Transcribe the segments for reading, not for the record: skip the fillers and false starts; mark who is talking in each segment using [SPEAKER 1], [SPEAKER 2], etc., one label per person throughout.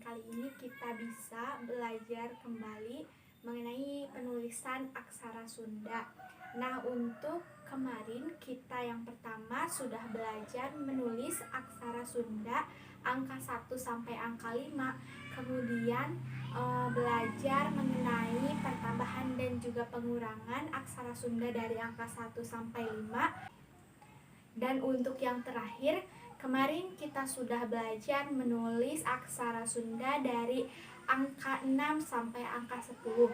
[SPEAKER 1] kali ini kita bisa belajar kembali mengenai penulisan aksara Sunda. Nah, untuk kemarin kita yang pertama sudah belajar menulis aksara Sunda angka 1 sampai angka 5. Kemudian belajar mengenai pertambahan dan juga pengurangan aksara Sunda dari angka 1 sampai 5. Dan untuk yang terakhir, kemarin kita sudah belajar menulis aksara Sunda dari angka 6 sampai angka 10.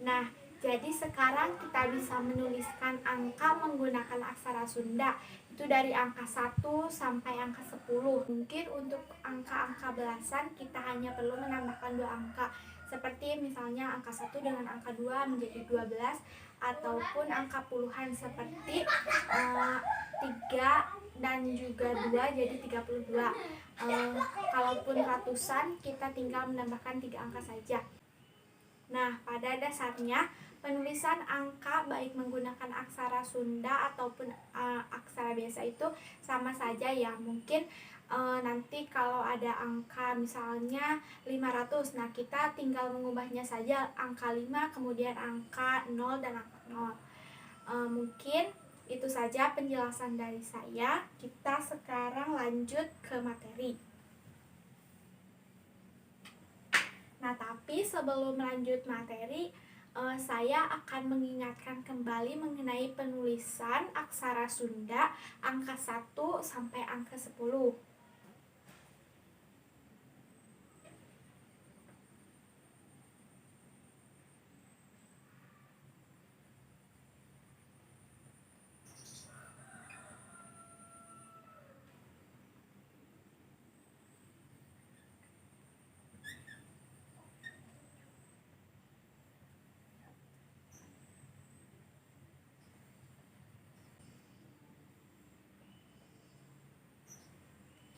[SPEAKER 1] Nah, jadi sekarang kita bisa menuliskan angka menggunakan aksara Sunda itu dari angka 1 sampai angka 10. Mungkin untuk angka-angka belasan kita hanya perlu menambahkan 2 angka. Seperti misalnya angka 1 dengan angka 2 menjadi 12, ataupun angka puluhan seperti 3 dan juga 2 jadi 32. Kalaupun ratusan kita tinggal menambahkan 3 angka saja. Nah, pada dasarnya penulisan angka baik menggunakan aksara Sunda ataupun aksara biasa itu sama saja ya. Mungkin nanti kalau ada angka misalnya 500, nah kita tinggal mengubahnya saja angka 5 kemudian angka 0 dan angka 0. Mungkin itu saja penjelasan dari saya. Kita sekarang lanjut ke materi. Nah, tapi sebelum lanjut materi, saya akan mengingatkan kembali mengenai penulisan aksara Sunda angka 1 sampai angka 10.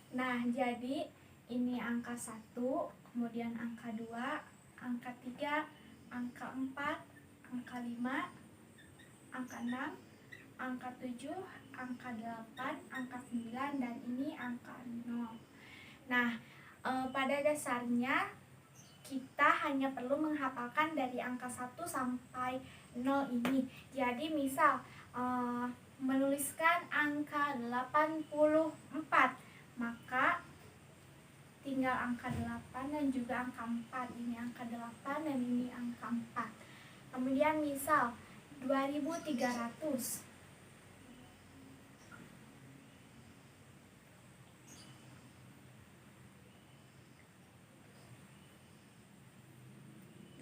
[SPEAKER 1] Nah, jadi ini angka 1, kemudian angka 2, angka 3, angka 4, angka 5, angka 6, angka 7, angka 8, angka 9, dan ini angka 0. Nah, pada dasarnya kita hanya perlu menghafalkan dari angka 1 sampai 0 ini. Jadi misal menuliskan angka 84, maka tinggal angka 8 dan juga angka 4. Ini angka 8 dan ini angka 4. Kemudian misal 2300.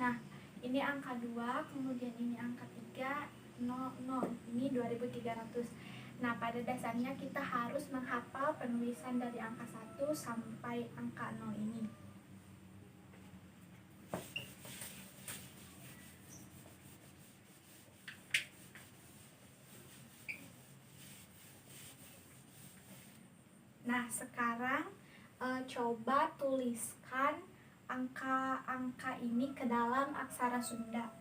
[SPEAKER 1] Nah, ini angka 2, kemudian ini angka 3, 0, 0. Ini 2300. Nah, pada dasarnya kita harus menghafal penulisan dari angka 1 sampai angka 0 ini. Nah, sekarang coba tuliskan angka-angka ini ke dalam aksara Sunda.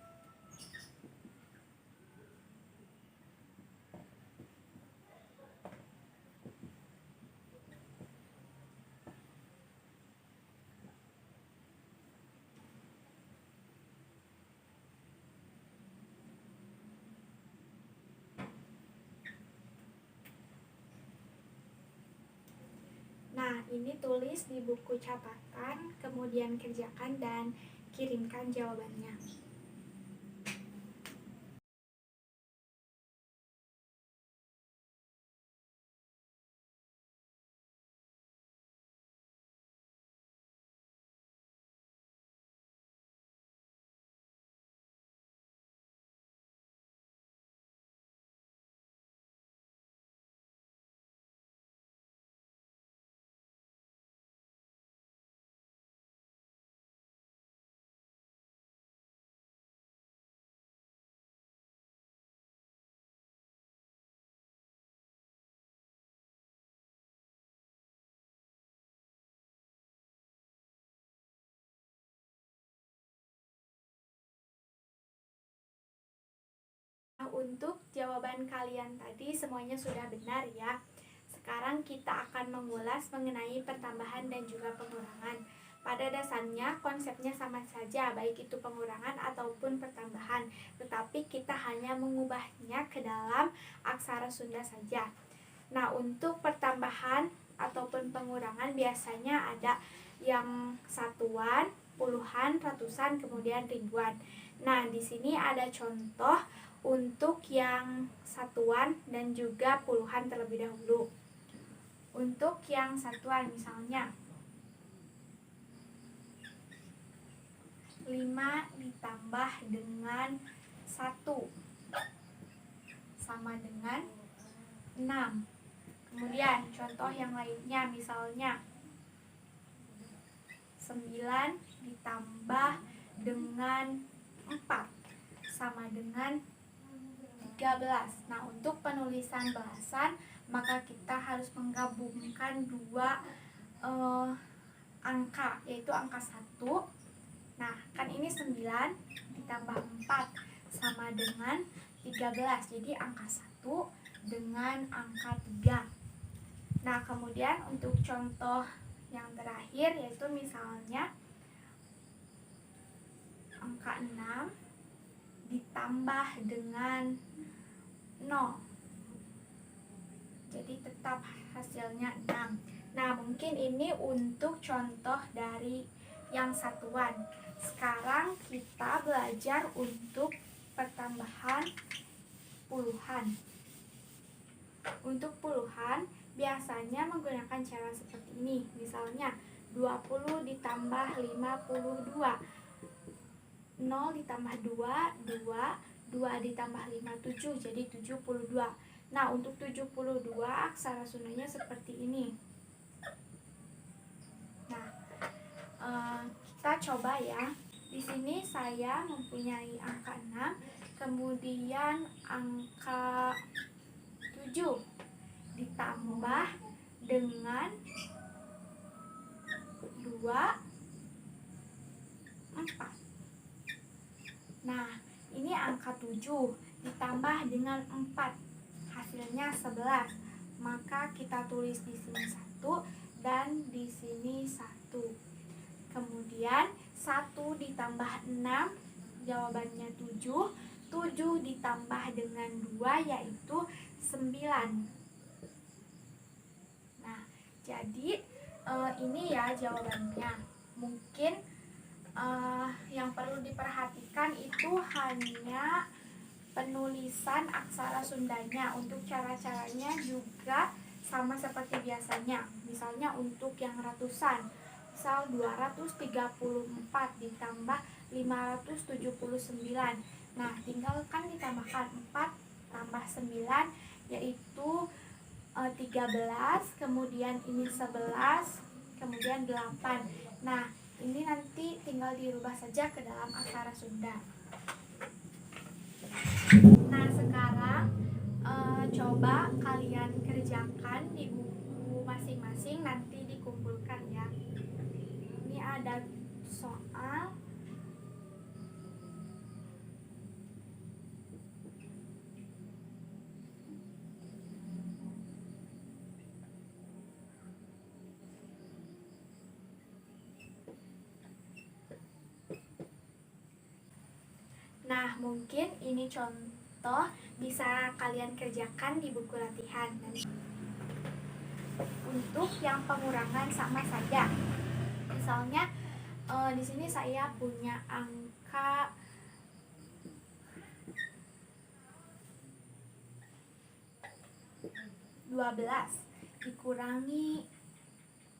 [SPEAKER 1] Nah, ini tulis di buku catatan, kemudian kerjakan dan kirimkan jawabannya. Untuk jawaban kalian tadi semuanya sudah benar ya. Sekarang kita akan mengulas mengenai pertambahan dan juga pengurangan. Pada dasarnya konsepnya sama saja, baik itu pengurangan ataupun pertambahan, tetapi kita hanya mengubahnya ke dalam aksara Sunda saja. Nah, untuk pertambahan ataupun pengurangan biasanya ada yang satuan, puluhan, ratusan, kemudian ribuan. Nah, di sini ada contoh untuk yang satuan dan juga puluhan terlebih dahulu. Untuk yang satuan misalnya 5 ditambah dengan 1 sama dengan 6. Kemudian contoh yang lainnya misalnya 9 ditambah dengan 4 sama dengan 13. Nah, untuk penulisan belasan maka kita harus menggabungkan dua angka, yaitu angka 1. Nah, kan ini 9 ditambah 4 sama dengan 13. Jadi angka 1 dengan angka 3. Nah, kemudian untuk contoh yang terakhir yaitu misalnya angka 6 ditambah dengan 0. Jadi tetap hasilnya 6. Nah, mungkin ini untuk contoh dari yang satuan. Sekarang kita belajar untuk pertambahan puluhan. Untuk puluhan biasanya menggunakan cara seperti ini. Misalnya 20 ditambah 52, 0 ditambah 2, 2 ditambah 5, 7, jadi 72. Nah, untuk 72 aksara Sundanya seperti ini. Nah, kita coba ya. Di sini saya mempunyai angka 6, kemudian angka 7 ditambah dengan 2, 4. Nah, ini angka 7 ditambah dengan 4, hasilnya 11. Maka kita tulis di sini 1 dan di sini 1. Kemudian 1 ditambah 6, jawabannya 7. 7 ditambah dengan 2 yaitu 9. Nah, jadi ini ya jawabannya. Mungkin yang perlu diperhatikan itu hanya penulisan aksara Sundanya. Untuk cara-caranya juga sama seperti biasanya. Misalnya untuk yang ratusan, misal 234 ditambah 579. Nah, tinggal kan ditambahkan 4 tambah 9 yaitu 13, kemudian ini 11, kemudian 8. Nah, ini nanti tinggal dirubah saja ke dalam aksara Sunda. Nah, sekarang coba kalian kerjakan di buku masing-masing, nanti dikumpulkan ya. Ini ada soal. Nah, mungkin ini contoh bisa kalian kerjakan di buku latihan. Untuk yang pengurangan sama saja. Misalnya di sini saya punya angka 12 dikurangi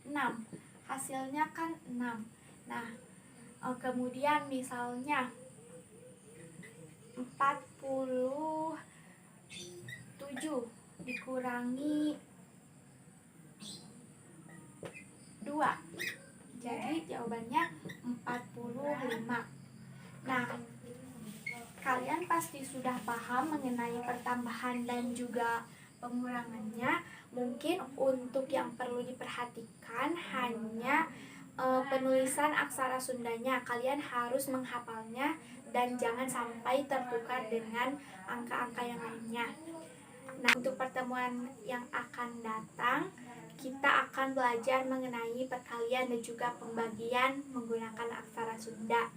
[SPEAKER 1] 6. Hasilnya kan 6. Nah, kemudian misalnya 47 dikurangi 2. Jadi jawabannya 45. Nah, kalian pasti sudah paham mengenai pertambahan dan juga pengurangannya. Mungkin untuk yang perlu diperhatikan hanya penulisan aksara Sundanya. Kalian harus menghafalnya dan jangan sampai tertukar dengan angka-angka yang lainnya. Nah, untuk pertemuan yang akan datang kita akan belajar mengenai perkalian dan juga pembagian menggunakan aksara Sunda.